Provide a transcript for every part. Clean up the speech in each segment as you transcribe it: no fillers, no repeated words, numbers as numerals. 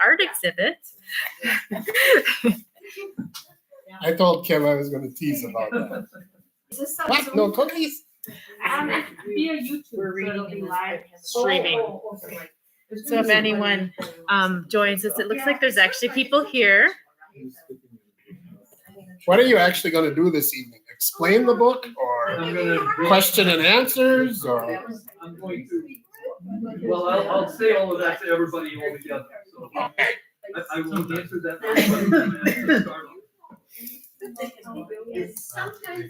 art exhibit. I told Kim I was gonna tease about that. What? No cookies? Via YouTube. We're So it'll reading be in live. streaming. Okay. So if anyone joins us, it looks like there's actually people here. What are you actually gonna do this evening? Explain the book or I'm gonna. question and answers or? I'm going to, well, I'll say all of that to everybody all together, so. I will answer that.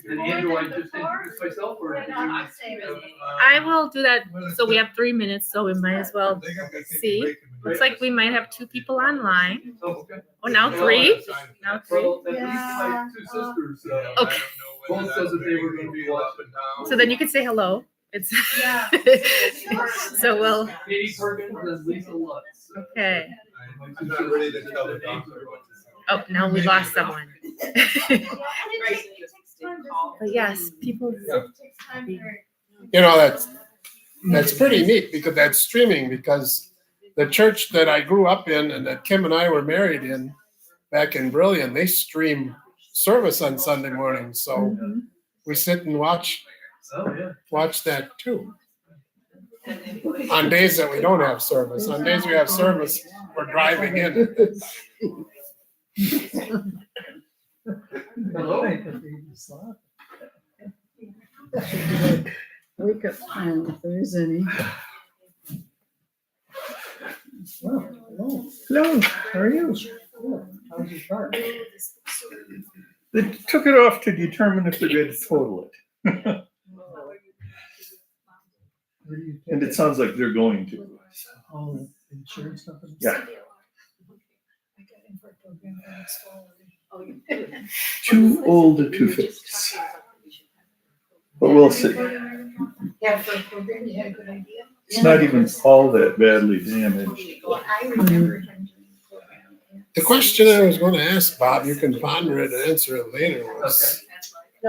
And Andrew, I just introduced myself or? I will do that. So we have 3 minutes, so we might as well see. Looks like we might have 2 people online. Oh, okay. Oh, now 3. Now 3. Well, at least my 2 sisters, Okay. both said that they were gonna be watching. So then you can say hello. It's so we'll. Katie Perkins and Lisa Lutz. Okay. I'm not ready to tell the doctor what to say. Oh, now we lost someone. But yes, people. You know, that's pretty neat because that's streaming because the church that I grew up in and that Kim and I were married in back in Brilliant, they stream service on Sunday mornings. So we sit and watch Oh, yeah. that too. On days that we don't have service. On days we have service, we're driving in. Hello. Wake up time if there is any. Hello, how are you? How's your chart? They took it off to determine if they're going to total it. And it sounds like they're going to. Oh, insurance company? Yeah. Too old to fix. But we'll see. Yeah, for a program, you had a good idea. It's not even all that badly damaged. Well, I remember him doing the program. The question I was going to ask, Bob, you can ponder it and answer it later, was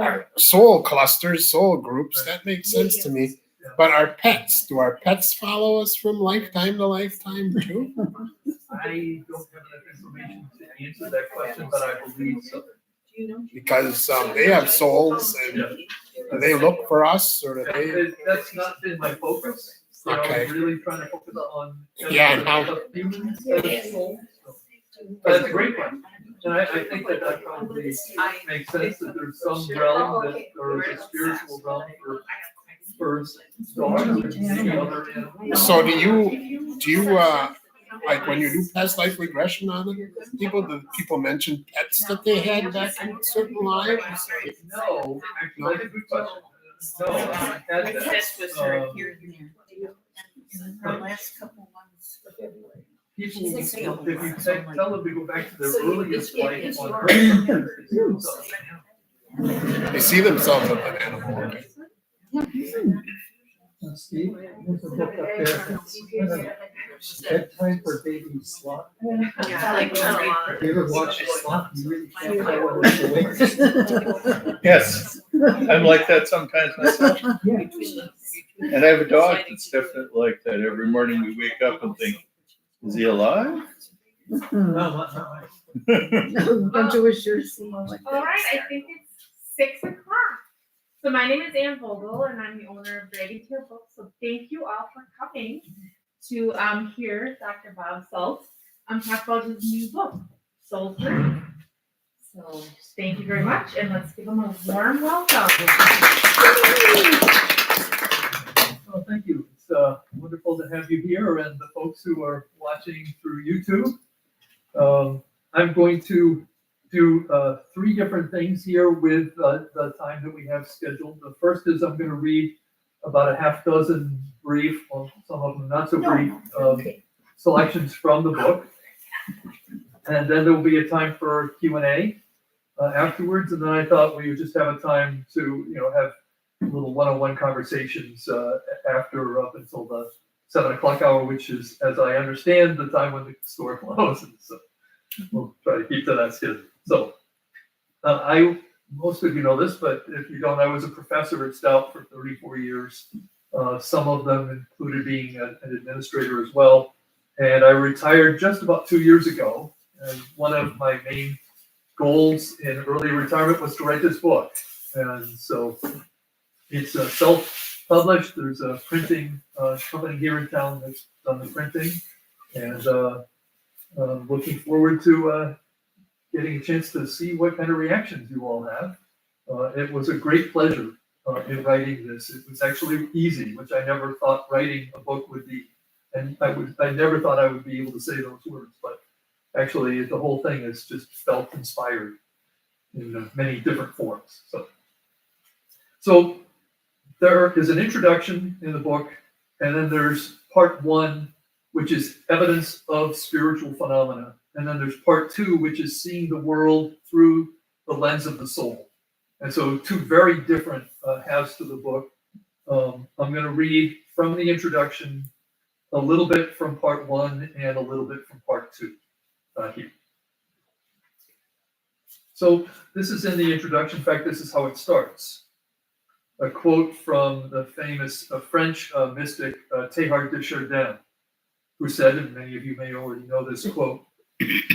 our soul clusters, soul groups, that makes sense to me. But our pets, do our pets follow us from lifetime to lifetime too? I don't have enough information to answer that question, but I believe so. Because they have souls and do they look for us or do they? That's not been my focus. So Okay. I'm really trying to focus on. Yeah, and how- Humans as souls. That's a great one. And I think that probably makes sense that there's some realm that, or a spiritual realm for dogs and maybe other animals. So do you like when you do past life regression on it, do people mention pets that they had back in certain lives? No, actually, that's a good question. No, I haven't had that. This was her here and there. Her last couple ones of February. People, if you tell them to go back to their earliest life on Earth. They see themselves as an animal. Okay. Steve, there's a book up there. Bedtime for baby sloth. Yeah, like You ever watch a sloth? You really can't tell when it's awake. Yes, I'm like that sometimes myself. Yeah. And I have a dog that's definitely like that. Every morning we wake up and think, is he alive? Don't you wish yours were like All right, I think it's 6:00. So my name is Ann Vogel, and I'm the owner of Dragon Tail Books. So thank you all for coming to hear Dr. Bob Saltz talk about his new book, Soul Free. So thank you very much, and let's give him a warm welcome. Well, thank you. It's wonderful to have you here and the folks who are watching through YouTube. I'm going to do 3 different things here with the time that we have scheduled. The first is I'm going to read about a half dozen brief, well, some of them not so brief, selections from the book. And then there will be a time for Q&A afterwards. And then I thought we would just have a time to, have little one-on-one conversations after up until the 7 o'clock hour, which is, as I understand, the time when the store closes. So we'll try to keep to that schedule. So most of you know this, but if you don't, I was a professor at Stout for 34 years. Some of them included being an administrator as well. And I retired just about 2 years ago. And one of my main goals in early retirement was to write this book. And so it's self-published. There's a printing company here in town that's done the printing. And looking forward to getting a chance to see what kind of reactions you all have. It was a great pleasure in writing this. It was actually easy, which I never thought writing a book would be. And I never thought I would be able to say those words, but actually the whole thing is just felt inspired in many different forms. So there is an introduction in the book, and then there's part 1, which is evidence of spiritual phenomena. And then there's part 2, which is seeing the world through the lens of the soul. And so 2 very different halves to the book. I'm going to read from the introduction a little bit from part 1 and a little bit from part 2 here. So this is in the introduction. In fact, this is how it starts. A quote from the famous French mystic Teilhard de Chardin, who said, and many of you may already know this quote,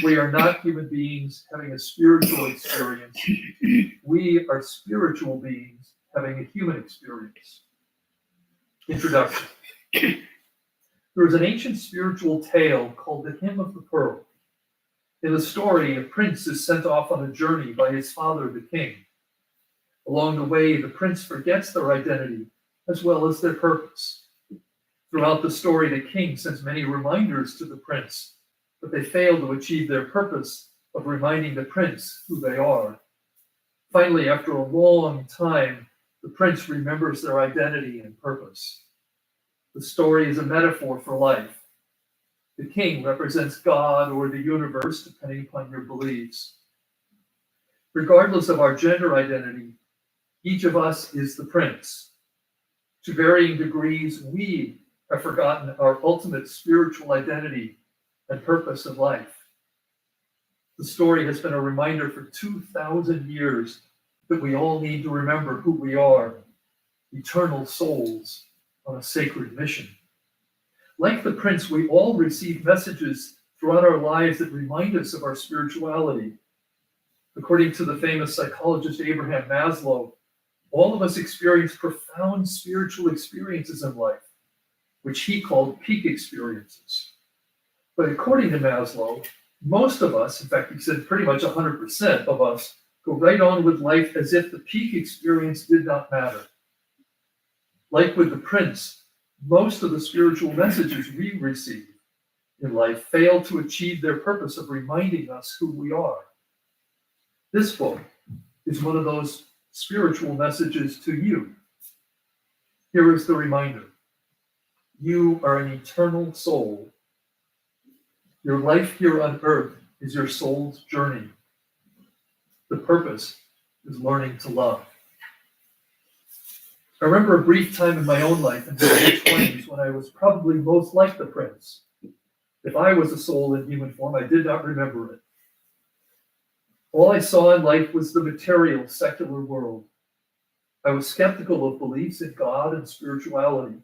"We are not human beings having a spiritual experience. We are spiritual beings having a human experience." Introduction. There is an ancient spiritual tale called the Hymn of the Pearl. In the story, a prince is sent off on a journey by his father, the king. Along the way, the prince forgets their identity as well as their purpose. Throughout the story, the king sends many reminders to the prince, but they fail to achieve their purpose of reminding the prince who they are. Finally, after a long time, the prince remembers their identity and purpose. The story is a metaphor for life. The king represents God or the universe, depending upon your beliefs. Regardless of our gender identity, each of us is the prince. To varying degrees, we have forgotten our ultimate spiritual identity and purpose of life. The story has been a reminder for 2,000 years that we all need to remember who we are, eternal souls on a sacred mission. Like the prince, we all receive messages throughout our lives that remind us of our spirituality. According to the famous psychologist Abraham Maslow, all of us experience profound spiritual experiences in life, which he called peak experiences. But according to Maslow, most of us, in fact, he said pretty much 100% of us, go right on with life as if the peak experience did not matter. Like with the prince, most of the spiritual messages we receive in life fail to achieve their purpose of reminding us who we are. This book is one of those spiritual messages to you. Here is the reminder. You are an eternal soul. Your life here on earth is your soul's journey. The purpose is learning to love. I remember a brief time in my own life in the late 20s when I was probably most like the prince. If I was a soul in human form, I did not remember it. All I saw in life was the material, secular world. I was skeptical of beliefs in God and spirituality.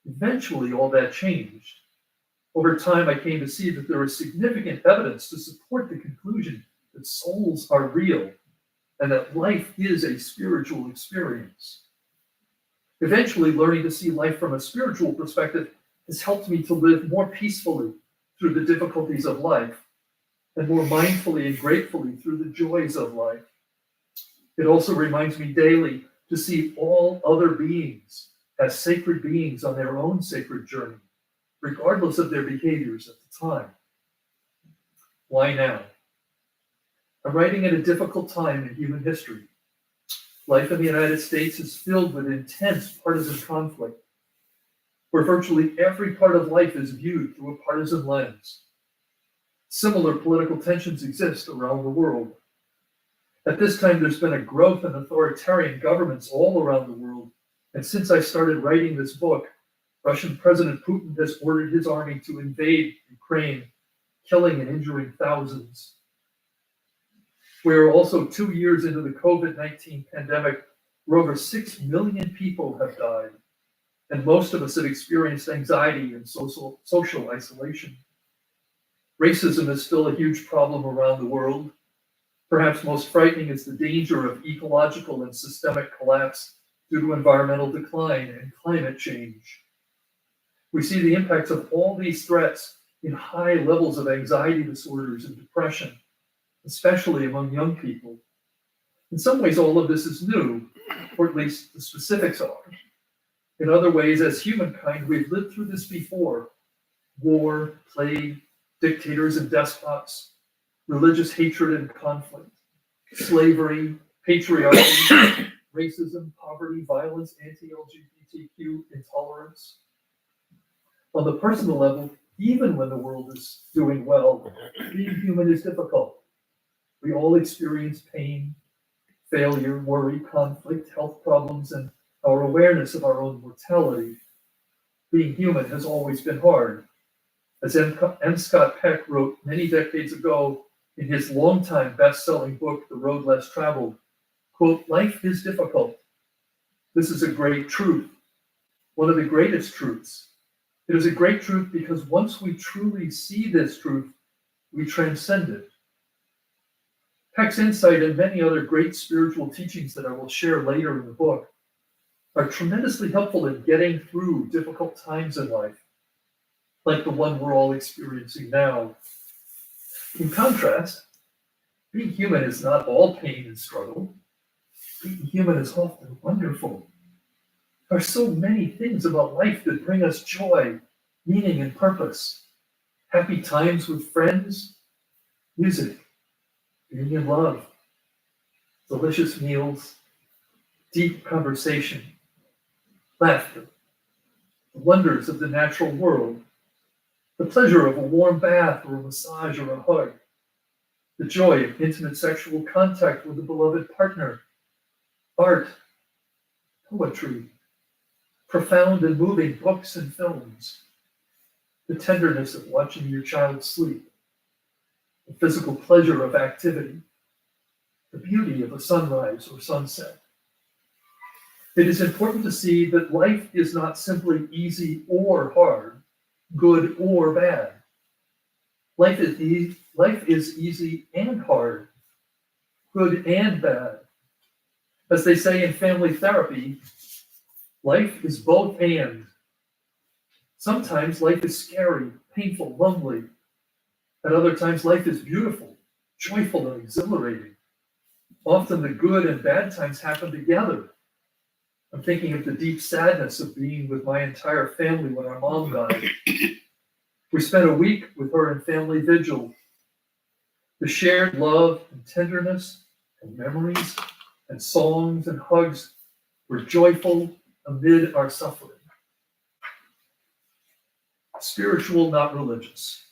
Eventually, all that changed. Over time, I came to see that there is significant evidence to support the conclusion that souls are real and that life is a spiritual experience. Eventually, learning to see life from a spiritual perspective has helped me to live more peacefully through the difficulties of life and more mindfully and gratefully through the joys of life. It also reminds me daily to see all other beings as sacred beings on their own sacred journey, regardless of their behaviors at the time. Why now? I'm writing at a difficult time in human history. Life in the United States is filled with intense partisan conflict, where virtually every part of life is viewed through a partisan lens. Similar political tensions exist around the world. At this time, there's been a growth in authoritarian governments all around the world, and since I started writing this book, Russian President Putin has ordered his army to invade Ukraine, killing and injuring thousands. We are also 2 years into the COVID-19 pandemic, where over 6 million people have died, and most of us have experienced anxiety and social isolation. Racism is still a huge problem around the world. Perhaps most frightening is the danger of ecological and systemic collapse due to environmental decline and climate change. We see the impacts of all these threats in high levels of anxiety disorders and depression, especially among young people. In some ways, all of this is new, or at least the specifics are. In other ways, as humankind, we've lived through this before: war, plague, dictators and despots, religious hatred and conflict, slavery, patriarchy, racism, poverty, violence, anti-LGBTQ intolerance. On the personal level, even when the world is doing well, being human is difficult. We all experience pain, failure, worry, conflict, health problems, and our awareness of our own mortality. Being human has always been hard. As M. Scott Peck wrote many decades ago in his longtime best-selling book, The Road Less Traveled, quote, "Life is difficult. This is a great truth, one of the greatest truths. It is a great truth because once we truly see this truth, we transcend it." Peck's insight and many other great spiritual teachings that I will share later in the book are tremendously helpful in getting through difficult times in life, like the one we're all experiencing now. In contrast, being human is not all pain and struggle. Being human is often wonderful. There are so many things about life that bring us joy, meaning, and purpose. Happy times with friends, music, being in love, delicious meals, deep conversation, laughter, the wonders of the natural world, the pleasure of a warm bath or a massage or a hug, the joy of intimate sexual contact with a beloved partner, art, poetry, profound and moving books and films, the tenderness of watching your child sleep, the physical pleasure of activity, the beauty of a sunrise or sunset. It is important to see that life is not simply easy or hard, good or bad. Life is easy and hard, good and bad. As they say in family therapy, life is both and. Sometimes life is scary, painful, lonely. At other times, life is beautiful, joyful, and exhilarating. Often the good and bad times happen together. I'm thinking of the deep sadness of being with my entire family when our mom died. We spent a week with her in family vigil. The shared love and tenderness and memories and songs and hugs were joyful amid our suffering. Spiritual, not religious.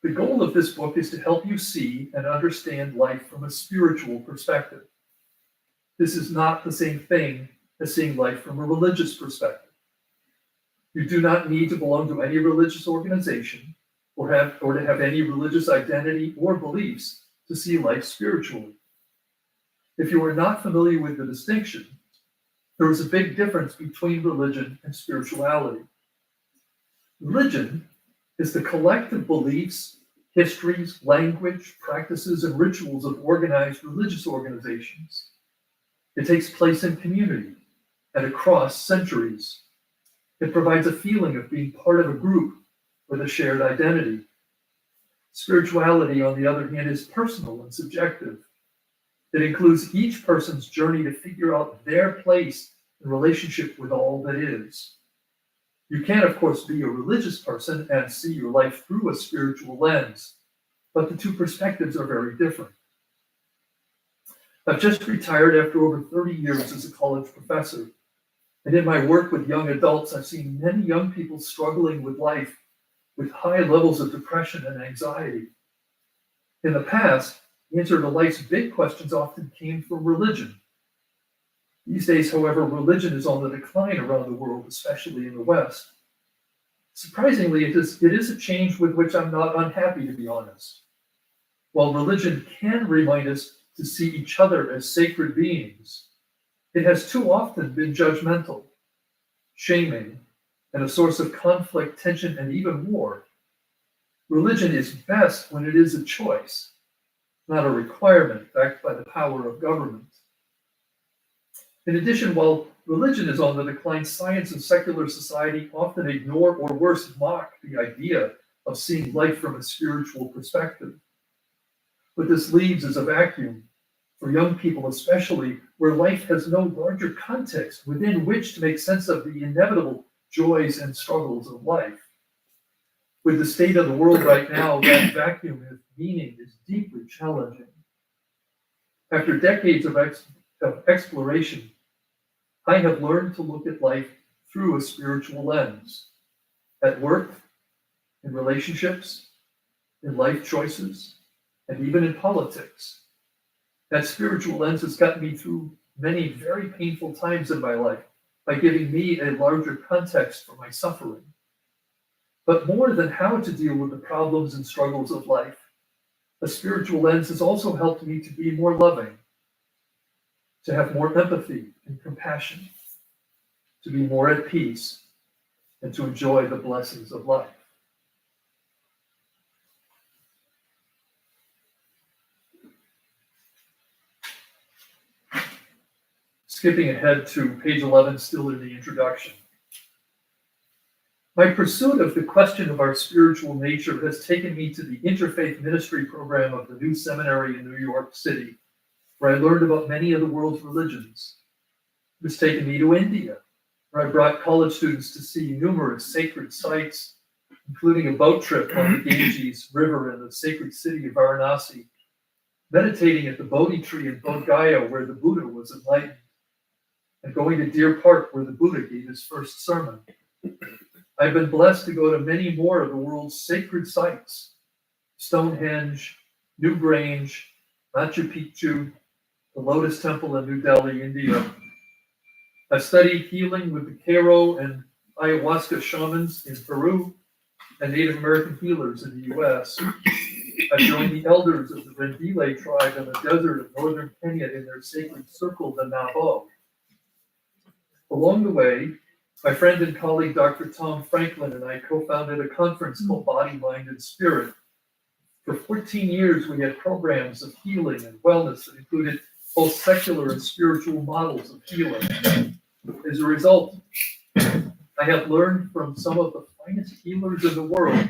The goal of this book is to help you see and understand life from a spiritual perspective. This is not the same thing as seeing life from a religious perspective. You do not need to belong to any religious organization or to have any religious identity or beliefs to see life spiritually. If you are not familiar with the distinction, there is a big difference between religion and spirituality. Religion is the collective beliefs, histories, language, practices, and rituals of organized religious organizations. It takes place in community and across centuries. It provides a feeling of being part of a group with a shared identity. Spirituality, on the other hand, is personal and subjective. It includes each person's journey to figure out their place in relationship with all that is. You can, of course, be a religious person and see your life through a spiritual lens, but the two perspectives are very different. I've just retired after over 30 years as a college professor, and in my work with young adults, I've seen many young people struggling with life with high levels of depression and anxiety. In the past, the answer to life's big questions often came from religion. These days, however, religion is on the decline around the world, especially in the West. Surprisingly, it is a change with which I'm not unhappy, to be honest. While religion can remind us to see each other as sacred beings, it has too often been judgmental. shaming, and a source of conflict, tension, and even war. Religion is best when it is a choice, not a requirement backed by the power of government. In addition, while religion is on the decline, science and secular society often ignore or worse, mock the idea of seeing life from a spiritual perspective. What this leaves is a vacuum, for young people especially, where life has no larger context within which to make sense of the inevitable joys and struggles of life. With the state of the world right now, that vacuum of meaning is deeply challenging. After decades of exploration, I have learned to look at life through a spiritual lens. At work, in relationships, in life choices, and even in politics. That spiritual lens has gotten me through many very painful times in my life by giving me a larger context for my suffering. But more than how to deal with the problems and struggles of life, a spiritual lens has also helped me to be more loving, to have more empathy and compassion, to be more at peace, and to enjoy the blessings of life. Skipping ahead to page 11, still in the introduction. My pursuit of the question of our spiritual nature has taken me to the interfaith ministry program of the New Seminary in New York City, where I learned about many of the world's religions. It has taken me to India, where I brought college students to see numerous sacred sites, including a boat trip on the Ganges River in the sacred city of Varanasi, meditating at the Bodhi tree in Bodh Gaya, where the Buddha was enlightened, and going to Deer Park, where the Buddha gave his first sermon. I've been blessed to go to many more of the world's sacred sites: Stonehenge, Newgrange, Machu Picchu, the Lotus Temple in New Delhi, India. I've studied healing with the Q'ero and ayahuasca shamans in Peru and Native American healers in the US. I've joined the elders of the Rendile tribe in the desert of northern Kenya in their sacred circle, the Navajo. Along the way, my friend and colleague, Dr. Tom Franklin, and I co-founded a conference called Body, Mind, and Spirit. For 14 years, we had programs of healing and wellness that included both secular and spiritual models of healing. As a result, I have learned from some of the finest healers in the world,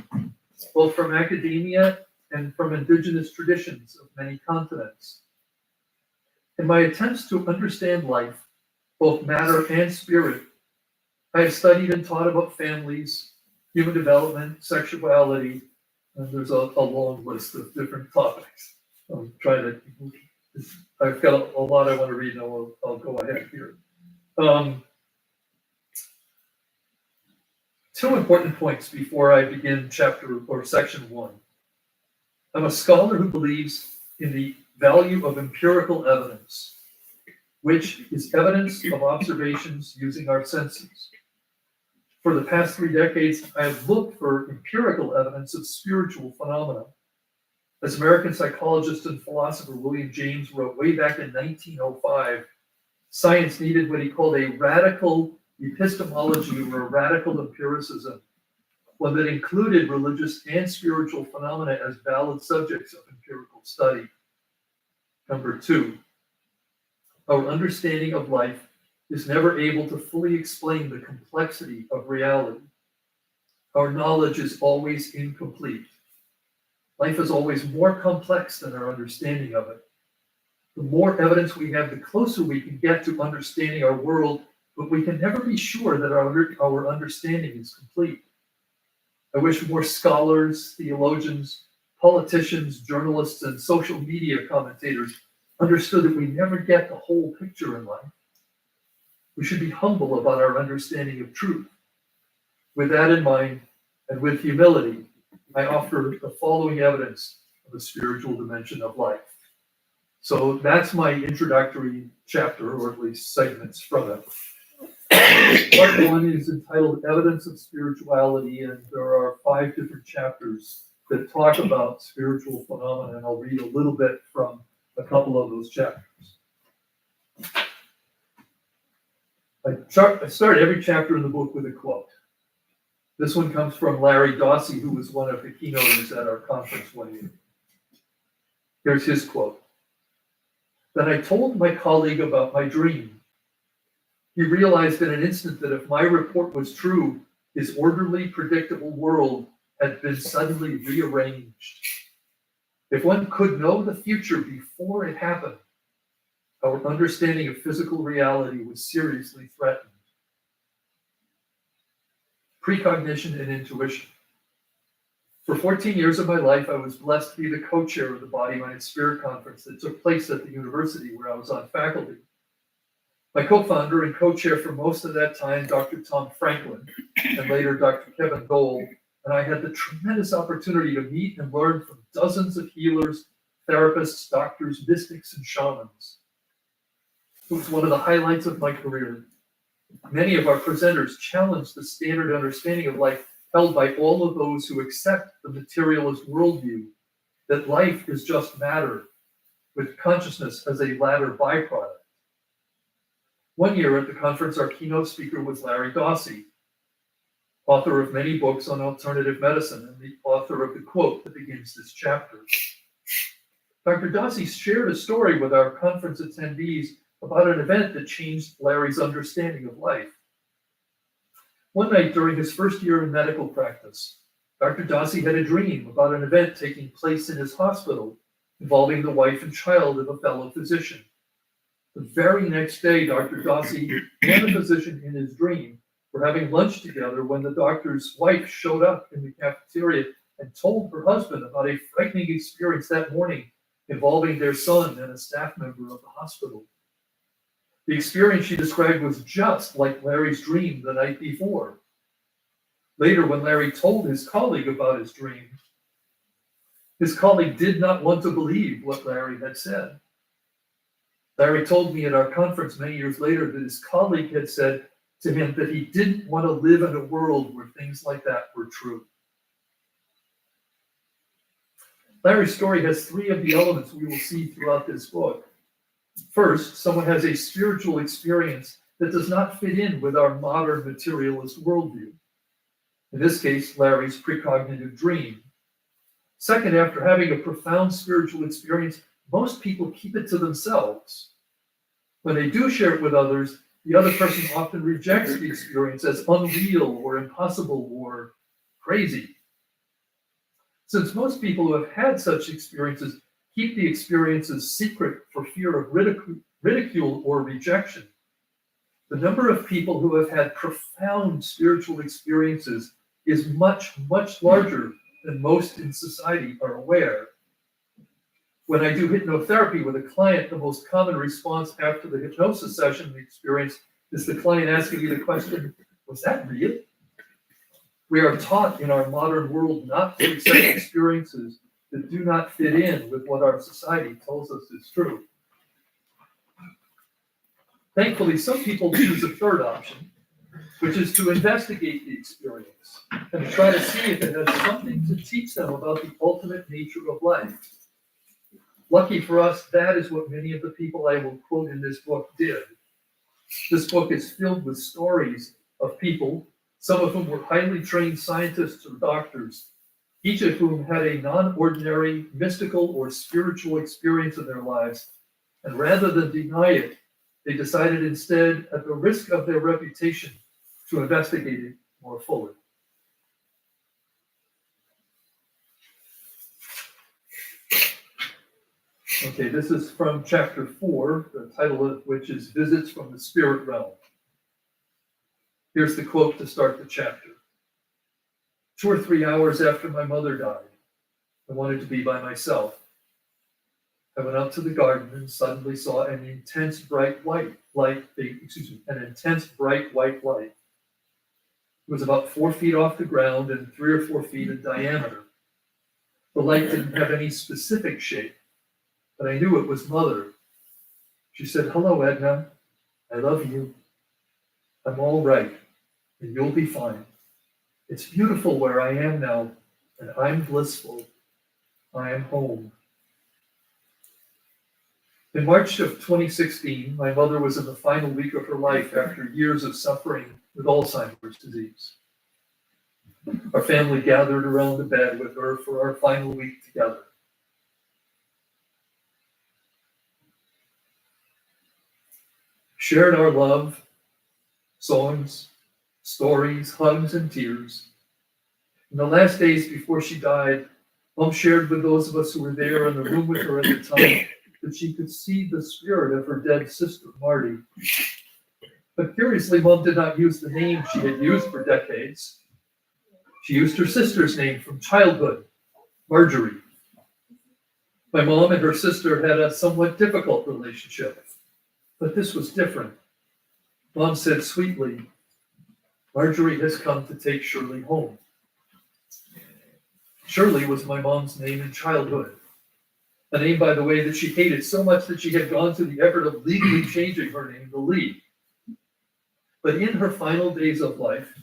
both from academia and from indigenous traditions of many continents. In my attempts to understand life, both matter and spirit, I have studied and taught about families, human development, sexuality, and there's a long list of different topics. I'm trying to, I've got a lot I want to read, and I'll go ahead here. Two important points before I begin chapter or section 1. I'm a scholar who believes in the value of empirical evidence, which is evidence of observations using our senses. For the past 3 decades, I have looked for empirical evidence of spiritual phenomena. As American psychologist and philosopher William James wrote way back in 1905, science needed what he called a radical epistemology or a radical empiricism, one that included religious and spiritual phenomena as valid subjects of empirical study. Number 2, our understanding of life is never able to fully explain the complexity of reality. Our knowledge is always incomplete. Life is always more complex than our understanding of it. The more evidence we have, the closer we can get to understanding our world, but we can never be sure that our understanding is complete. I wish more scholars, theologians, politicians, journalists, and social media commentators understood that we never get the whole picture in life. We should be humble about our understanding of truth. With that in mind, and with humility, I offer the following evidence of the spiritual dimension of life. So that's my introductory chapter, or at least segments from it. Part 1 is entitled Evidence of Spirituality, and there are 5 different chapters that talk about spiritual phenomena, and I'll read a little bit from a couple of those chapters. I start every chapter in the book with a quote. This one comes from Larry Dawsey, who was one of the keynoters at our conference one year. Here's his quote. Then I told my colleague about my dream. He realized in an instant that if my report was true, his orderly, predictable world had been suddenly rearranged. If one could know the future before it happened, our understanding of physical reality was seriously threatened. Precognition and intuition. For 14 years of my life, I was blessed to be the co-chair of the Body, Mind, and Spirit conference that took place at the university where I was on faculty. My co-founder and co-chair for most of that time, Dr. Tom Franklin, and later Dr. Kevin Gold, and I had the tremendous opportunity to meet and learn from dozens of healers, therapists, doctors, mystics, and shamans. It was one of the highlights of my career. Many of our presenters challenged the standard understanding of life held by all of those who accept the materialist worldview, that life is just matter, with consciousness as a latter byproduct. One year at the conference, our keynote speaker was Larry Dawsey, author of many books on alternative medicine and the author of the quote that begins this chapter. Dr. Dawsey shared a story with our conference attendees about an event that changed Larry's understanding of life. One night during his first year in medical practice, Dr. Dawsey had a dream about an event taking place in his hospital involving the wife and child of a fellow physician. The very next day, Dr. Dawsey and the physician in his dream were having lunch together when the doctor's wife showed up in the cafeteria and told her husband about a frightening experience that morning involving their son and a staff member of the hospital. The experience she described was just like Larry's dream the night before. Later, when Larry told his colleague about his dream, his colleague did not want to believe what Larry had said. Larry told me at our conference many years later that his colleague had said to him that he didn't want to live in a world where things like that were true. Larry's story has three of the elements we will see throughout this book. First, someone has a spiritual experience that does not fit in with our modern materialist worldview. In this case, Larry's precognitive dream. Second, after having a profound spiritual experience, most people keep it to themselves. When they do share it with others, the other person often rejects the experience as unreal or impossible or crazy. Since most people who have had such experiences keep the experiences secret for fear of ridicule or rejection, the number of people who have had profound spiritual experiences is much, much larger than most in society are aware. When I do hypnotherapy with a client, the most common response after the hypnosis session experience is the client asking me the question, was that real? We are taught in our modern world not to accept experiences that do not fit in with what our society tells us is true. Thankfully, some people choose a third option, which is to investigate the experience and try to see if it has something to teach them about the ultimate nature of life. Lucky for us, that is what many of the people I will quote in this book did. This book is filled with stories of people, some of whom were highly trained scientists or doctors, each of whom had a non-ordinary, mystical, or spiritual experience in their lives, and rather than deny it, they decided instead, at the risk of their reputation, to investigate it more fully. Okay, this is from chapter 4, the title of which is Visits from the Spirit Realm. Here's the quote to start the chapter. 2 or 3 hours after my mother died, I wanted to be by myself. I went out to the garden and suddenly saw an intense bright white light. It was about 4 feet off the ground and 3 or 4 feet in diameter. The light didn't have any specific shape, but I knew it was Mother. She said, "Hello, Edna. I love you. I'm all right, and you'll be fine. It's beautiful where I am now, and I'm blissful. I am home." In March of 2016, my mother was in the final week of her life after years of suffering with Alzheimer's disease. Our family gathered around the bed with her for our final week together. Shared our love, songs, stories, hugs, and tears. In the last days before she died, Mom shared with those of us who were there in the room with her at the time that she could see the spirit of her dead sister, Marty. But curiously, Mom did not use the name she had used for decades. She used her sister's name from childhood, Marjorie. My mom and her sister had a somewhat difficult relationship, but this was different. Mom said sweetly, "Marjorie has come to take Shirley home." Shirley was my mom's name in childhood. A name, by the way, that she hated so much that she had gone to the effort of legally changing her name to Lee. But in her final days of life,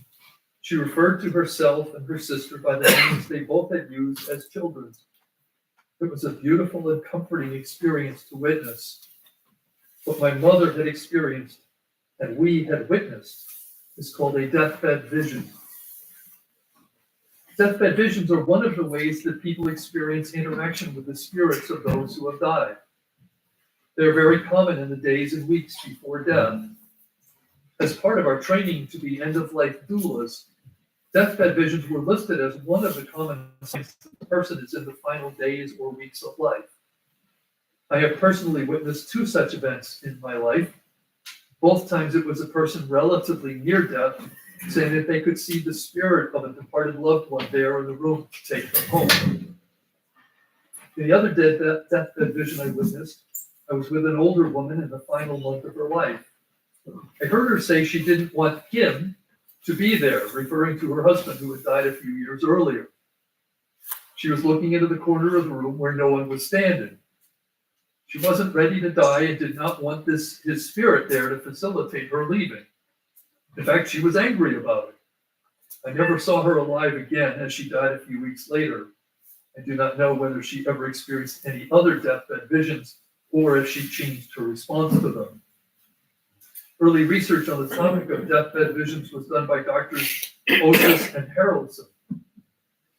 she referred to herself and her sister by the names they both had used as children. It was a beautiful and comforting experience to witness. What my mother had experienced and we had witnessed is called a deathbed vision. Deathbed visions are one of the ways that people experience interaction with the spirits of those who have died. They're very common in the days and weeks before death. As part of our training to be end-of-life doulas, deathbed visions were listed as one of the common signs that the person is in the final days or weeks of life. I have personally witnessed 2 such events in my life. Both times it was a person relatively near death saying that they could see the spirit of a departed loved one there in the room to take them home. In the other deathbed vision I witnessed, I was with an older woman in the final month of her life. I heard her say she didn't want him to be there, referring to her husband who had died a few years earlier. She was looking into the corner of the room where no one was standing. She wasn't ready to die and did not want his spirit there to facilitate her leaving. In fact, she was angry about it. I never saw her alive again as she died a few weeks later. I do not know whether she ever experienced any other deathbed visions or if she changed her response to them. Early research on the topic of deathbed visions was done by Drs. Osis and Haraldson.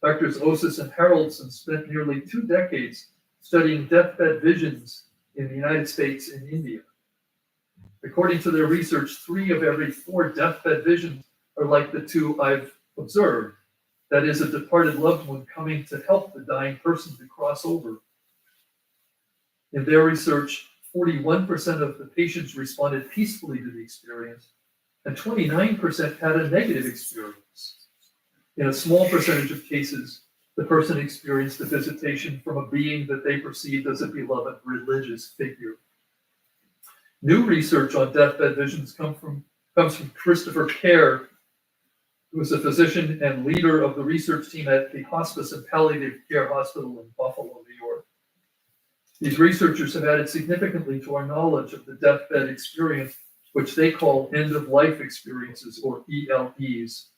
Drs. Osis and Haraldson spent nearly 2 decades studying deathbed visions in the United States and India. According to their research, 3 of every 4 deathbed visions are like the 2 I've observed. That is, a departed loved one coming to help the dying person to cross over. In their research, 41% of the patients responded peacefully to the experience, and 29% had a negative experience. In a small percentage of cases, the person experienced a visitation from a being that they perceived as a beloved religious figure. New research on deathbed visions comes from Christopher Kerr, who is a physician and leader of the research team at the Hospice and Palliative Care Hospital in Buffalo, New York. These researchers have added significantly to our knowledge of the deathbed experience, which they call end-of-life experiences, or ELEs.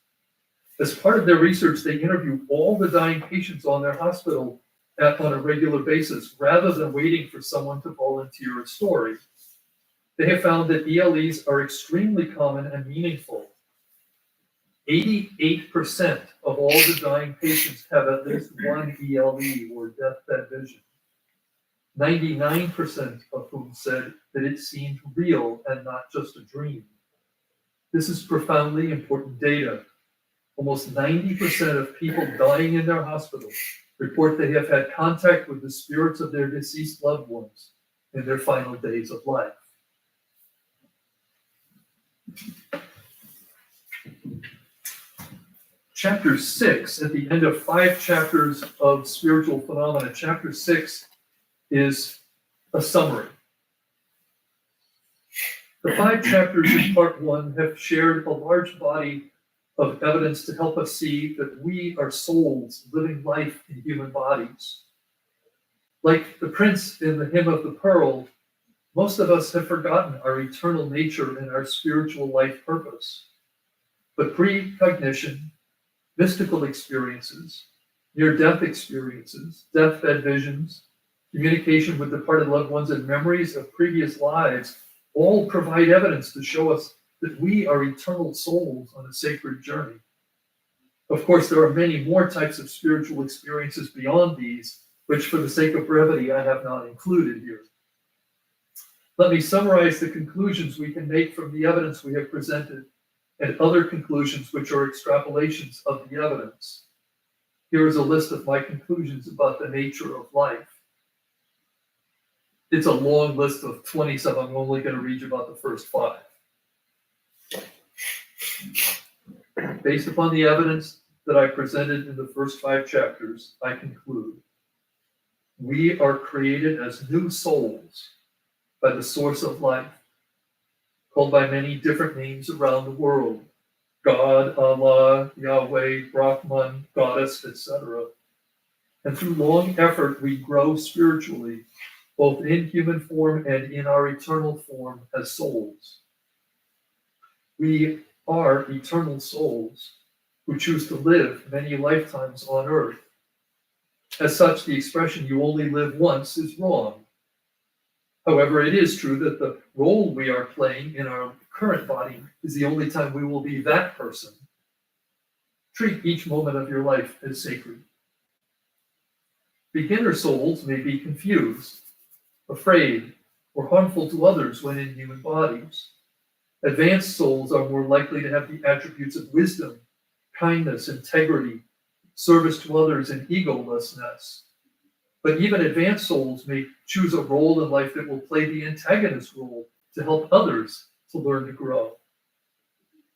As part of their research, they interview all the dying patients on their hospital on a regular basis, rather than waiting for someone to volunteer a story. They have found that ELEs are extremely common and meaningful. 88% of all the dying patients have at least one ELE, or deathbed vision. 99% of whom said that it seemed real and not just a dream. This is profoundly important data. Almost 90% of people dying in their hospital report they have had contact with the spirits of their deceased loved ones in their final days of life. Chapter 6, at the end of 5 chapters of spiritual phenomena, chapter 6 is a summary. The 5 chapters in part 1 have shared a large body of evidence to help us see that we are souls living life in human bodies. Like the prince in the Hymn of the Pearl, most of us have forgotten our eternal nature and our spiritual life purpose. But precognition, mystical experiences, near-death experiences, deathbed visions, communication with departed loved ones, and memories of previous lives all provide evidence to show us that we are eternal souls on a sacred journey. Of course, there are many more types of spiritual experiences beyond these, which for the sake of brevity, I have not included here. Let me summarize the conclusions we can make from the evidence we have presented and other conclusions which are extrapolations of the evidence. Here is a list of my conclusions about the nature of life. It's a long list of 20, so I'm only going to read you about the first 5. Based upon the evidence that I presented in the first 5 chapters, I conclude we are created as new souls by the source of life, called by many different names around the world: God, Allah, Yahweh, Brahman, Goddess, etc. And through long effort, we grow spiritually, both in human form and in our eternal form as souls. We are eternal souls who choose to live many lifetimes on earth. As such, the expression "you only live once" is wrong. However, it is true that the role we are playing in our current body is the only time we will be that person. Treat each moment of your life as sacred. Beginner souls may be confused, afraid, or harmful to others when in human bodies. Advanced souls are more likely to have the attributes of wisdom, kindness, integrity, service to others, and egolessness. But even advanced souls may choose a role in life that will play the antagonist role to help others to learn to grow.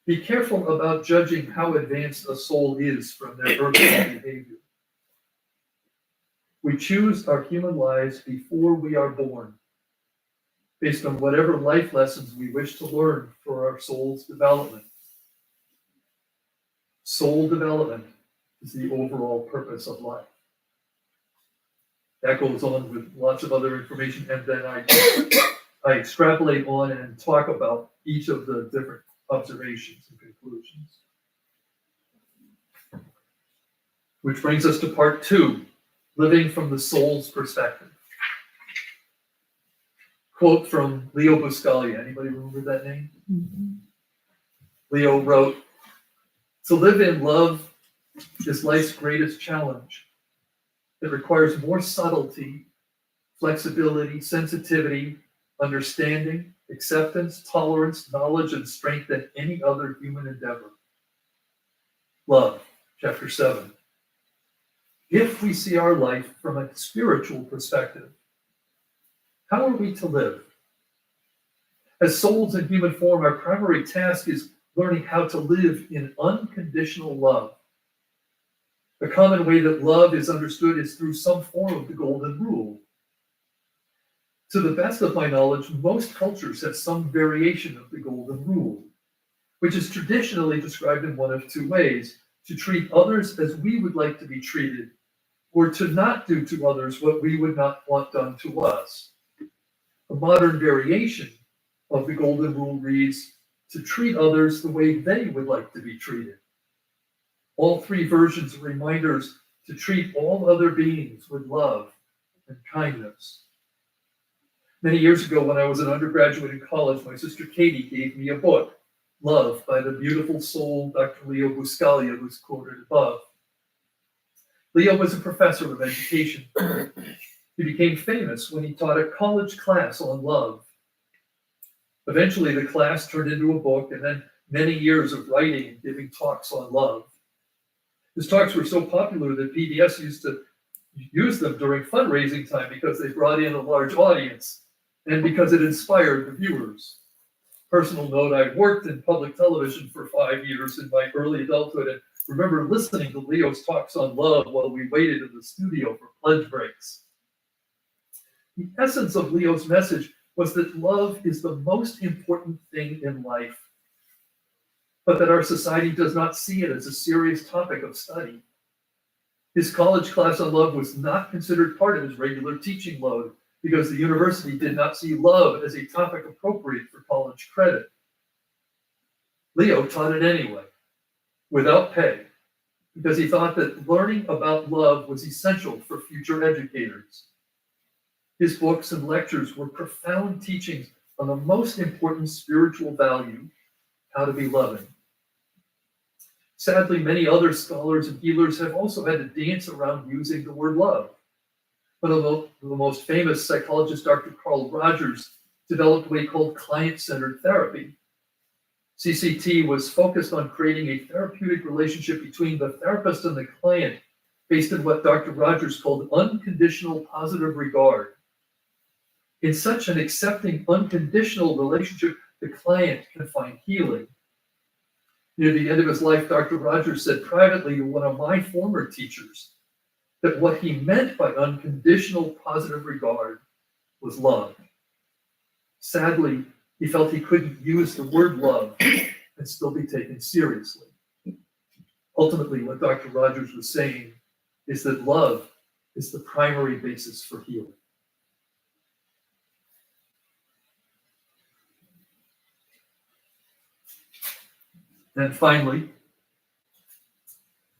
Be careful about judging how advanced a soul is from their earthly behavior. We choose our human lives before we are born, based on whatever life lessons we wish to learn for our soul's development. Soul development is the overall purpose of life. That goes on with lots of other information, and then I extrapolate on and talk about each of the different observations and conclusions. Which brings us to part 2, living from the soul's perspective. Quote from Leo Buscaglia. Anybody remember that name? Mm-hmm. Leo wrote, "To live in love is life's greatest challenge. It requires more subtlety, flexibility, sensitivity, understanding, acceptance, tolerance, knowledge, and strength than any other human endeavor." Love, chapter 7. If we see our life from a spiritual perspective, how are we to live? As souls in human form, our primary task is learning how to live in unconditional love. The common way that love is understood is through some form of the golden rule. To the best of my knowledge, most cultures have some variation of the golden rule, which is traditionally described in one of 2 ways: to treat others as we would like to be treated, or to not do to others what we would not want done to us. A modern variation of the golden rule reads, to treat others the way they would like to be treated. All 3 versions are reminders to treat all other beings with love and kindness. Many years ago, when I was an undergraduate in college, my sister Katie gave me a book, Love, by the beautiful soul Dr. Leo Buscaglia, who's quoted above. Leo was a professor of education. He became famous when he taught a college class on love. Eventually, the class turned into a book, and then many years of writing and giving talks on love. His talks were so popular that PBS used to use them during fundraising time because they brought in a large audience and because it inspired the viewers. Personal note, I worked in public television for 5 years in my early adulthood and remember listening to Leo's talks on love while we waited in the studio for pledge breaks. The essence of Leo's message was that love is the most important thing in life, but that our society does not see it as a serious topic of study. His college class on love was not considered part of his regular teaching load because the university did not see love as a topic appropriate for college credit. Leo taught it anyway, without pay, because he thought that learning about love was essential for future educators. His books and lectures were profound teachings on the most important spiritual value, how to be loving. Sadly, many other scholars and healers have also had to dance around using the word love. One of the most famous psychologists, Dr. Carl Rogers, developed what he called client-centered therapy. CCT was focused on creating a therapeutic relationship between the therapist and the client based on what Dr. Rogers called unconditional positive regard. In such an accepting, unconditional relationship, the client can find healing. Near the end of his life, Dr. Rogers said privately to one of my former teachers that what he meant by unconditional positive regard was love. Sadly, he felt he couldn't use the word love and still be taken seriously. Ultimately, what Dr. Rogers was saying is that love is the primary basis for healing. And finally,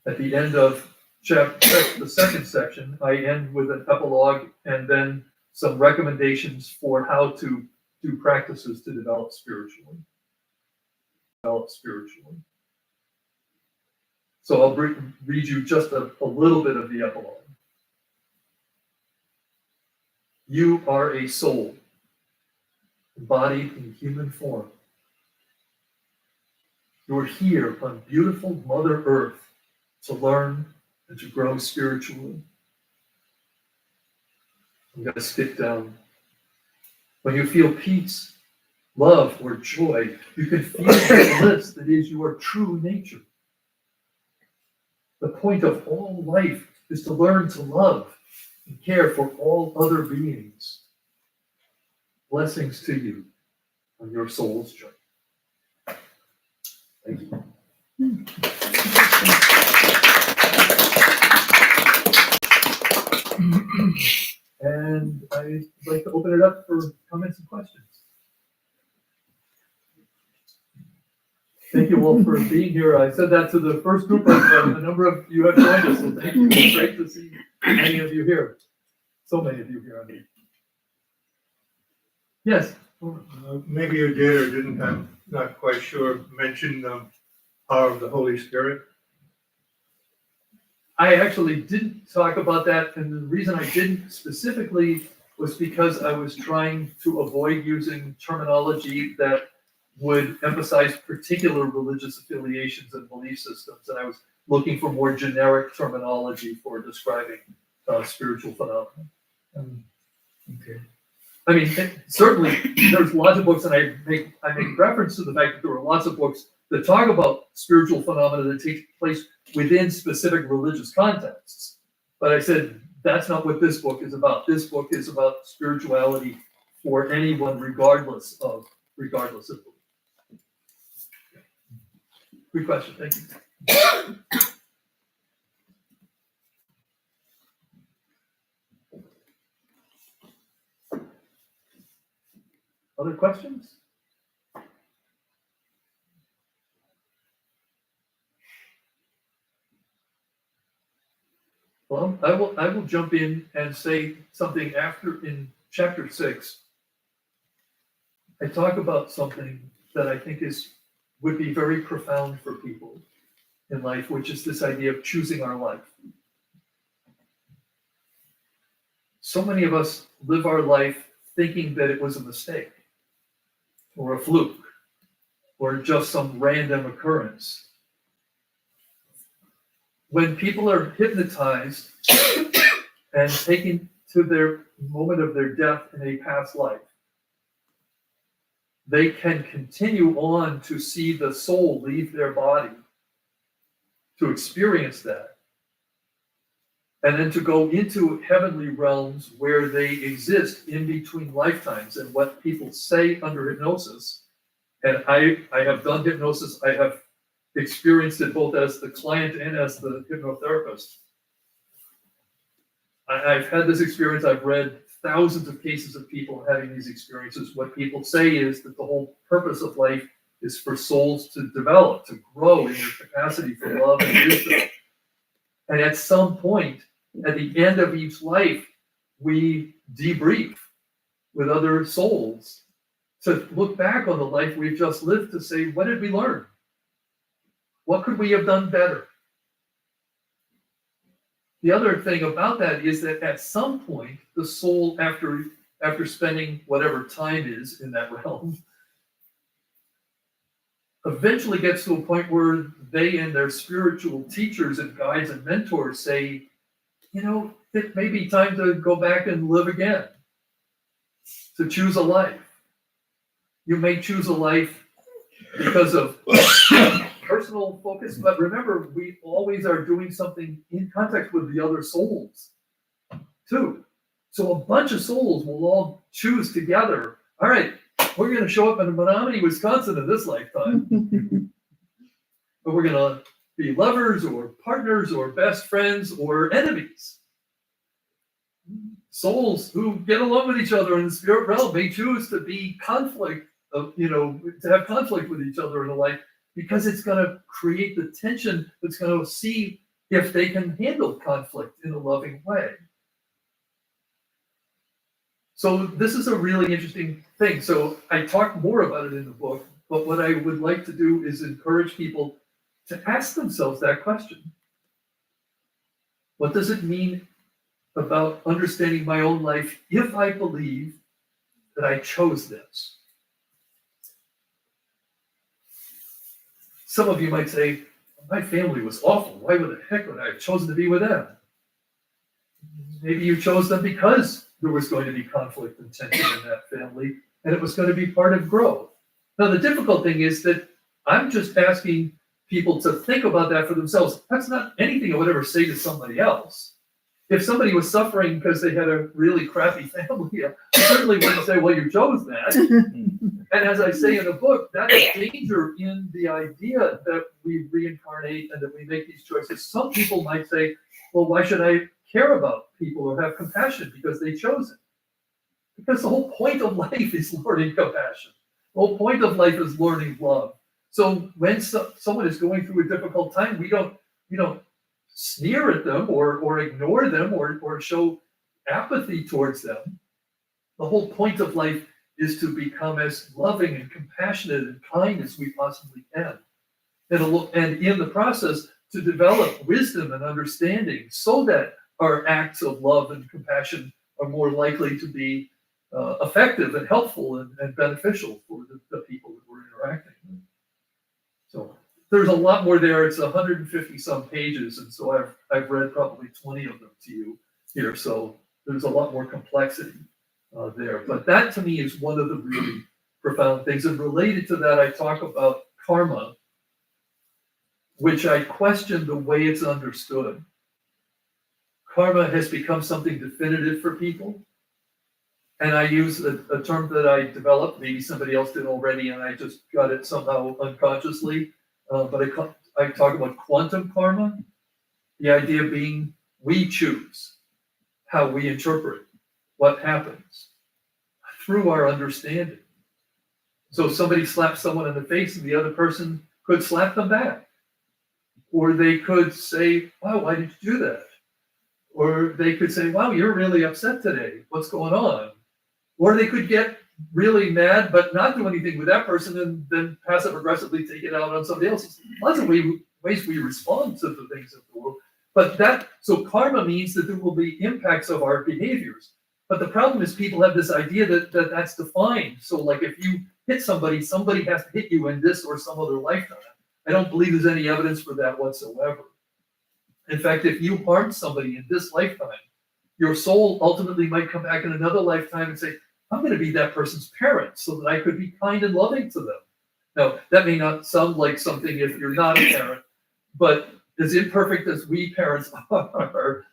at the end of the second section, I end with an epilogue and then some recommendations for how to do practices to develop spiritually. So I'll read you just a little bit of the epilogue. You are a soul, embodied in human form. You're here on beautiful Mother Earth to learn and to grow spiritually. I'm going to skip down. When you feel peace, love, or joy, you can feel the bliss that is your true nature. The point of all life is to learn to love and care for all other beings. Blessings to you on your soul's journey. Thank you. And I'd like to open it up for comments and questions. Thank you all for being here. I said that to the first group, but a number of you have joined us, so thank you. It's great to see many of you here. So many of you here, I mean. Yes? Maybe you did or didn't, I'm not quite sure, mention the power of the Holy Spirit. I actually didn't talk about that, and the reason I didn't specifically was because I was trying to avoid using terminology that would emphasize particular religious affiliations and belief systems, and I was looking for more generic terminology for describing spiritual phenomena. Okay. I mean, certainly there's lots of books, and I make reference to the fact that there are lots of books that talk about spiritual phenomena that take place within specific religious contexts. But I said, that's not what this book is about. This book is about spirituality for anyone, regardless of belief. Good question, thank you. Other questions? Well, I will jump in and say something after in chapter 6. I talk about something that I think would be very profound for people in life, which is this idea of choosing our life. So many of us live our life thinking that it was a mistake or a fluke or just some random occurrence. When people are hypnotized and taken to their moment of their death in a past life, they can continue on to see the soul leave their body, to experience that, and then to go into heavenly realms where they exist in between lifetimes. And what people say under hypnosis, and I have done hypnosis, I have experienced it both as the client and as the hypnotherapist. I've had this experience. I've read thousands of cases of people having these experiences. What people say is that the whole purpose of life is for souls to develop, to grow in their capacity for love and wisdom. And at some point, at the end of each life, we debrief with other souls to look back on the life we've just lived to say, what did we learn? What could we have done better? The other thing about that is that at some point, the soul, after spending whatever time is in that realm, eventually gets to a point where they and their spiritual teachers and guides and mentors say, you know, it may be time to go back and live again, to choose a life. You may choose a life because of personal focus, but remember, we always are doing something in contact with the other souls too. So a bunch of souls will all choose together. All right, we're going to show up in Menominee, Wisconsin in this lifetime. But we're going to be lovers or partners or best friends or enemies. Souls who get along with each other in the spirit realm may choose to be conflict of, to have conflict with each other in a life, because it's going to create the tension that's going to see if they can handle conflict in a loving way. So this is a really interesting thing. So I talk more about it in the book, but what I would like to do is encourage people to ask themselves that question. What does it mean about understanding my own life if I believe that I chose this? Some of you might say, my family was awful. Why the heck would I have chosen to be with them? Maybe you chose them because there was going to be conflict and tension in that family, and it was going to be part of growth. Now, the difficult thing is that I'm just asking people to think about that for themselves. That's not anything I would ever say to somebody else. If somebody was suffering because they had a really crappy family, I certainly wouldn't say, well, you chose that. And as I say in the book, that is danger in the idea that we reincarnate and that we make these choices. Some people might say, well, why should I care about people or have compassion because they chose it? Because the whole point of life is learning compassion. The whole point of life is learning love. So when someone is going through a difficult time, we don't sneer at them or ignore them or show apathy towards them. The whole point of life is to become as loving and compassionate and kind as we possibly can. And in the process, to develop wisdom and understanding so that our acts of love and compassion are more likely to be effective and helpful and beneficial for the people that we're interacting with. So there's a lot more there. It's 150 some pages, and so I've read probably 20 of them to you here. So there's a lot more complexity there. But that to me is one of the really profound things. And related to that, I talk about karma, which I question the way it's understood. Karma has become something definitive for people. And I use a term that I developed, maybe somebody else did already, and I just got it somehow unconsciously. But I talk about quantum karma, the idea being we choose how we interpret what happens through our understanding. So somebody slaps someone in the face and the other person could slap them back. Or they could say, wow, why did you do that? Or they could say, wow, you're really upset today. What's going on? Or they could get really mad but not do anything with that person and then passive aggressively take it out on somebody else. Lots of ways we respond to the things of the world. But so karma means that there will be impacts of our behaviors. But the problem is people have this idea that that's defined. So like if you hit somebody has to hit you in this or some other lifetime. I don't believe there's any evidence for that whatsoever. In fact, if you harm somebody in this lifetime, your soul ultimately might come back in another lifetime and say, I'm going to be that person's parent so that I could be kind and loving to them. Now, that may not sound like something if you're not a parent, but as imperfect as we parents are,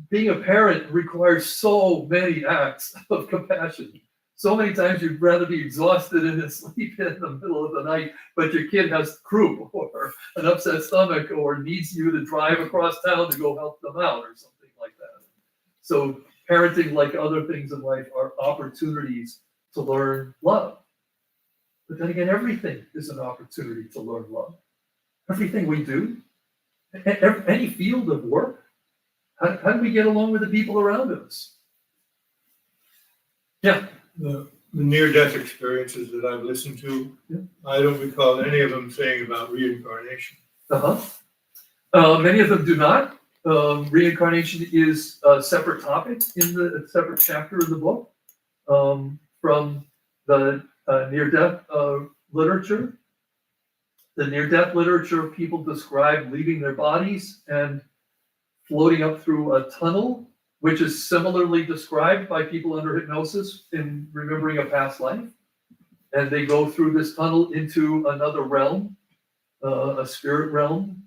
being a parent requires so many acts of compassion. So many times you'd rather be exhausted and asleep in the middle of the night, but your kid has croup or an upset stomach or needs you to drive across town to go help them out or something like that. So parenting, like other things in life, are opportunities to learn love. But then again, everything is an opportunity to learn love. Everything we do, any field of work, How do we get along with the people around us? Yeah. The near-death experiences that I've listened to, Yeah. I don't recall any of them saying about reincarnation. Many of them do not. Reincarnation is a separate topic a separate chapter in the book from the near-death literature. The near-death literature, people describe leaving their bodies and floating up through a tunnel, which is similarly described by people under hypnosis in remembering a past life. And they go through this tunnel into another realm, a spirit realm.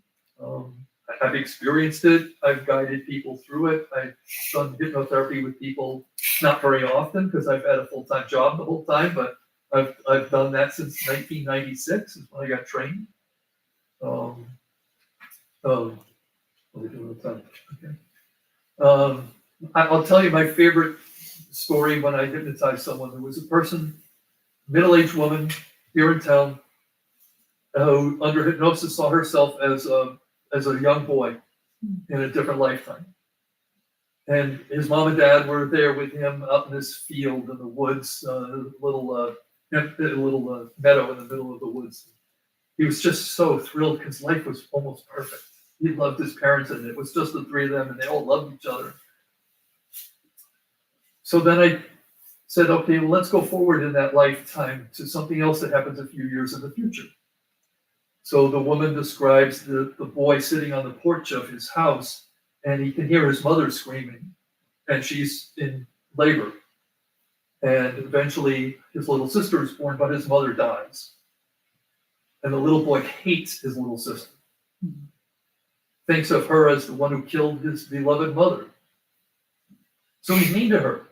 I've experienced it. I've guided people through it. I've done hypnotherapy with people, not very often because I've had a full-time job the whole time, but I've done that since 1996 is when I got trained. What are we doing with time? Okay. I'll tell you my favorite story when I hypnotized someone. There was a person, middle-aged woman here in town, who under hypnosis saw herself as a young boy in a different lifetime. And his mom and dad were there with him out in this field in the woods, a little meadow in the middle of the woods. He was just so thrilled because life was almost perfect. He loved his parents, and it was just the three of them, and they all loved each other. So then I said, okay, well, let's go forward in that lifetime to something else that happens a few years in the future. So the woman describes the boy sitting on the porch of his house, and he can hear his mother screaming, and she's in labor. And eventually his little sister is born, but his mother dies. And the little boy hates his little sister. Thinks of her as the one who killed his beloved mother. So he's mean to her.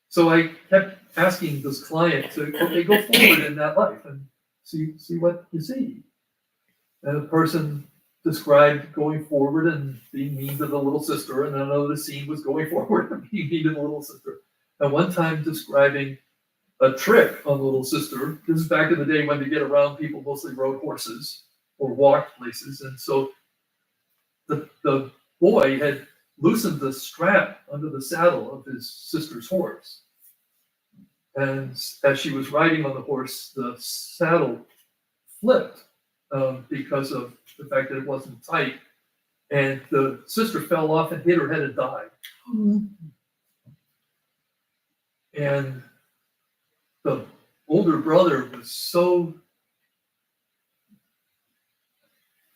So I kept asking this client to, okay, go forward in that life and see what you see. And the person described going forward and being mean to the little sister, and another scene was going forward and being mean to the little sister. And one time describing a trick on the little sister. This is back in the day when to get around, people mostly rode horses or walked places. And so the boy had loosened the strap under the saddle of his sister's horse. And as she was riding on the horse, the saddle flipped because of the fact that it wasn't tight. And the sister fell off and hit her head and died. And the older brother was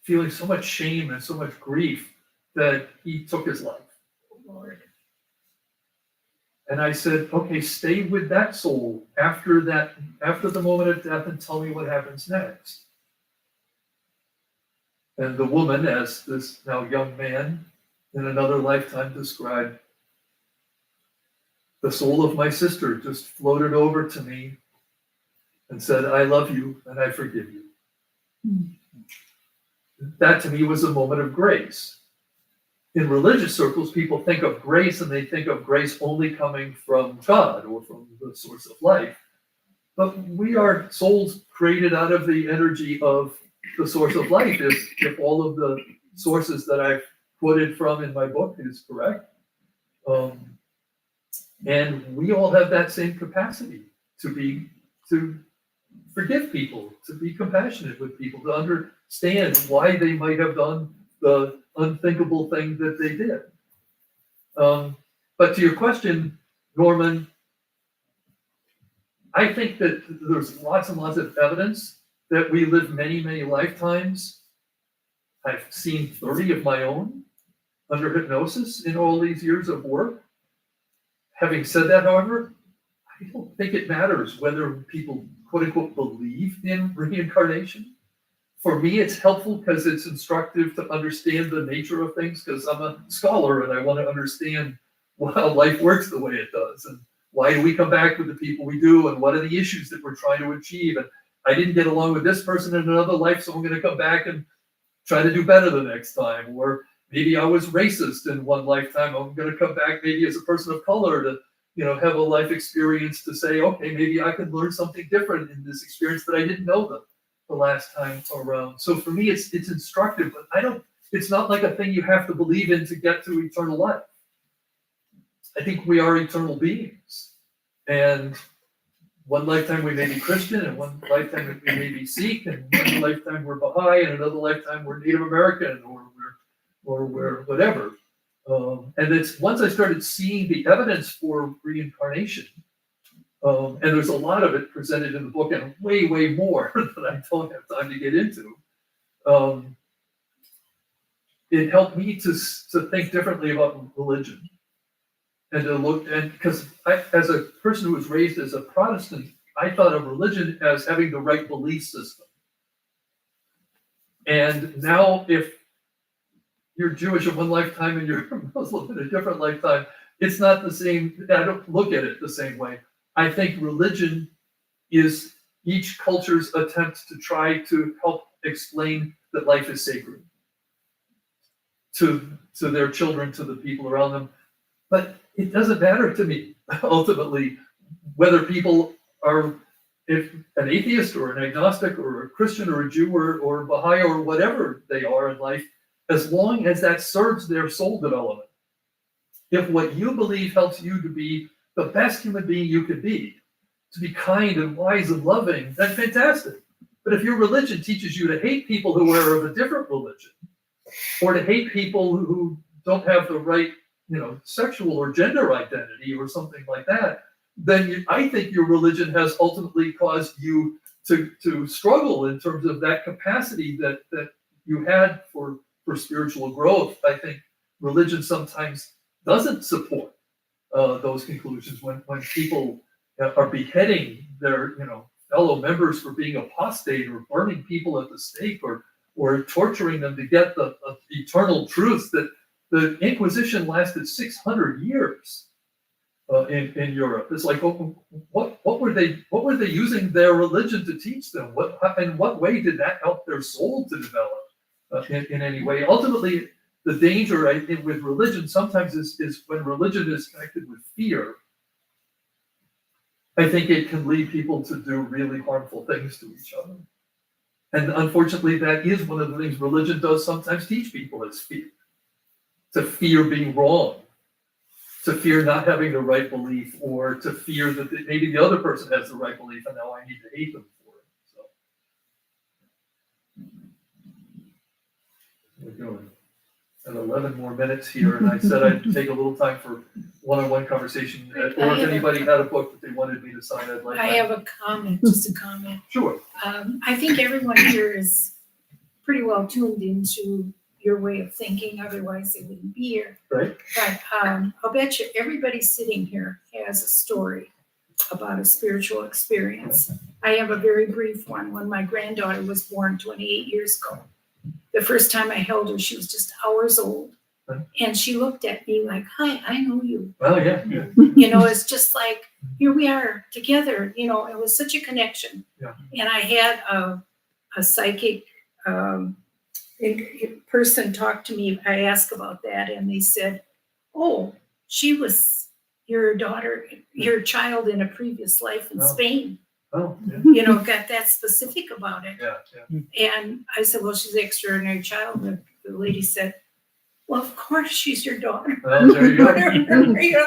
feeling so much shame and so much grief that he took his life. Lord. And I said, okay, stay with that soul after the moment of death, and tell me what happens next. And the woman, as this now young man in another lifetime described, the soul of my sister just floated over to me and said, I love you and I forgive you. That to me was a moment of grace. In religious circles, people think of grace and they think of grace only coming from God or from the source of life. But we are souls created out of the energy of the source of life, if all of the sources that I've quoted from in my book is correct. And we all have that same capacity to forgive people, to be compassionate with people, to understand why they might have done the unthinkable thing that they did. But to your question, Norman, I think that there's lots and lots of evidence that we live many, many lifetimes. I've seen 30 of my own under hypnosis in all these years of work. Having said that, however, I don't think it matters whether people, quote unquote, believe in reincarnation. For me, it's helpful because it's instructive to understand the nature of things, because I'm a scholar and I want to understand how life works the way it does, and why do we come back with the people we do, and what are the issues that we're trying to achieve. And I didn't get along with this person in another life, so I'm going to come back and try to do better the next time. Or maybe I was racist in one lifetime. I'm going to come back maybe as a person of color to, have a life experience to say, okay, maybe I could learn something different in this experience that I didn't know the last time around. So for me, it's instructive, but it's not like a thing you have to believe in to get to eternal life. I think we are eternal beings. And one lifetime we may be Christian, and one lifetime we may be Sikh, and one lifetime we're Baha'i, and another lifetime we're Native American, or we're whatever. And it's once I started seeing the evidence for reincarnation, and there's a lot of it presented in the book, and way, way more that I don't have time to get into. It helped me to think differently about religion. And to look, and because as a person who was raised as a Protestant, I thought of religion as having the right belief system. And now, if you're Jewish in one lifetime and you're Muslim in a different lifetime, it's not the same. I don't look at it the same way. I think religion is each culture's attempt to try to help explain that life is sacred to their children, to the people around them. But it doesn't matter to me, ultimately, whether people are, if an atheist or an agnostic or a Christian or a Jew or Baha'i or whatever they are in life, as long as that serves their soul development. If what you believe helps you to be the best human being you could be, to be kind and wise and loving, that's fantastic. But if your religion teaches you to hate people who are of a different religion, or to hate people who don't have the right, sexual or gender identity or something like that, then I think your religion has ultimately caused you to struggle in terms of that capacity that you had for spiritual growth. I think religion sometimes doesn't support those conclusions when people are beheading their fellow members for being apostate, or burning people at the stake, or torturing them to get the eternal truth. That the Inquisition lasted 600 years in Europe. It's like, what were they using their religion to teach them? In what way did that help their soul to develop in any way? Ultimately, the danger, I think, with religion sometimes is when religion is connected with fear. I think it can lead people to do really harmful things to each other. And unfortunately, that is one of the things religion does sometimes teach people, is fear. To fear being wrong, to fear not having the right belief, or to fear that maybe the other person has the right belief and now I need to hate them for it. So we're doing 11 more minutes here, and I said I'd take a little time for one-on-one conversation, or if anybody had a book that they wanted me to sign, I'd like. I have a comment, just a comment. Sure. I think everyone here is pretty well tuned into your way of thinking, otherwise they wouldn't be here. Right. But I'll bet you everybody sitting here has a story about a spiritual experience. I have a very brief one. When my granddaughter was born 28 years ago, the first time I held her, she was just hours old. And she looked at me like, "Hi, I know you." Oh, yeah. It's just like, here we are together. It was such a connection. Yeah. And I had a psychic person talk to me. I asked about that, and they said, "Oh, she was your daughter, your child in a previous life in Spain." Oh, yeah. Got that specific about it. Yeah. And I said, "Well, she's an extraordinary child." And the lady said, "Well, of course she's your daughter." Well, there you go.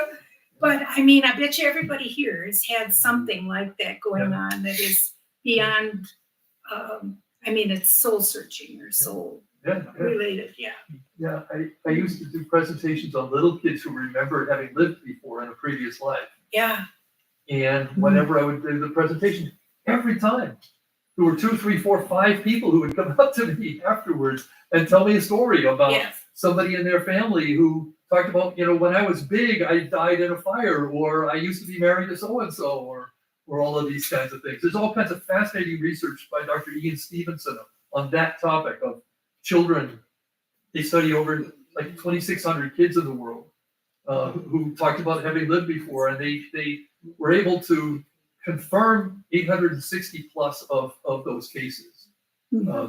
But I bet you everybody here has had something like that going on that is beyond, it's soul searching or soul related. Yeah. Yeah, I used to do presentations on little kids who remember having lived before in a previous life. Yeah. And whenever I would do the presentation, every time there were 2, 3, 4, 5 people who would come up to me afterwards and tell me a story about somebody in their family who talked about, when I was big, I died in a fire, or I used to be married to so-and-so, or all of these kinds of things. There's all kinds of fascinating research by Dr. Ian Stevenson on that topic of children. They study over like 2,600 kids in the world who talked about having lived before, and they were able to confirm 860 plus of those cases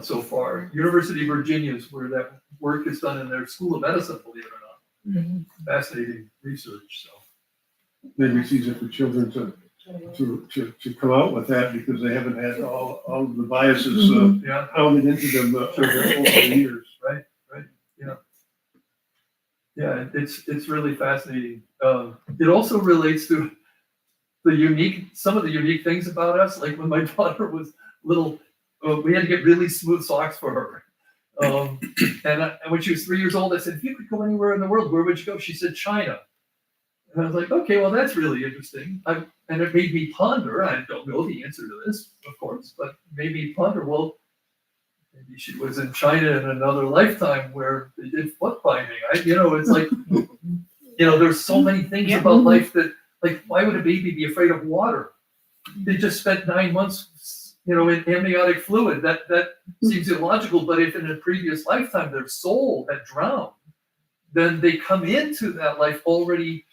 so far. University of Virginia is where that work is done in their School of Medicine, believe it or not. Fascinating research. So maybe it's easier for children to come out with that because they haven't had all of the biases pounded into them over the years. Right. Yeah, it's really fascinating. It also relates to some of the unique things about us. Like when my daughter was little, we had to get really smooth socks for her. And when she was 3 years old, I said, if you could go anywhere in the world, where would you go? She said, China. And I was like, okay, well, that's really interesting. And it made me ponder. I don't know the answer to this, of course, but made me ponder, well, maybe she was in China in another lifetime where they did foot binding. It's like, there's so many things about life that, like, why would a baby be afraid of water? They just spent 9 months, in amniotic fluid. That seems illogical, but if in a previous lifetime their soul had drowned, then they come into that life already,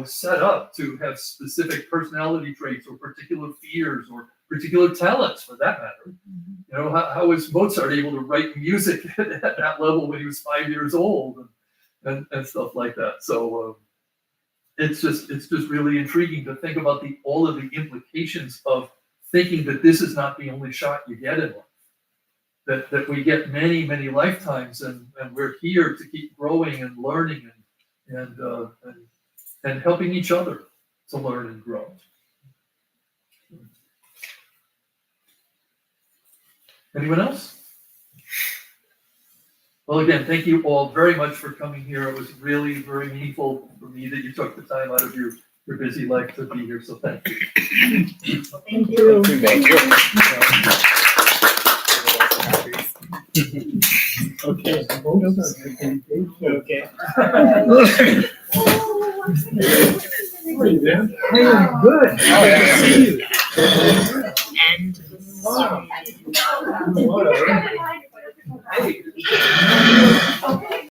set up to have specific personality traits or particular fears or particular talents for that matter. How was Mozart able to write music at that level when he was 5 years old and stuff like that? So it's just really intriguing to think about all of the implications of thinking that this is not the only shot you get in life. That we get many, many lifetimes, and we're here to keep growing and learning and helping each other to learn and grow. Anyone else? Well, again, thank you all very much for coming here. It was really very meaningful for me that you took the time out of your busy life to be here. So thank you. Thank you. Thank you. Okay. Okay. Hey, I'm good. Oh, yeah. See you. And Wow. Hey.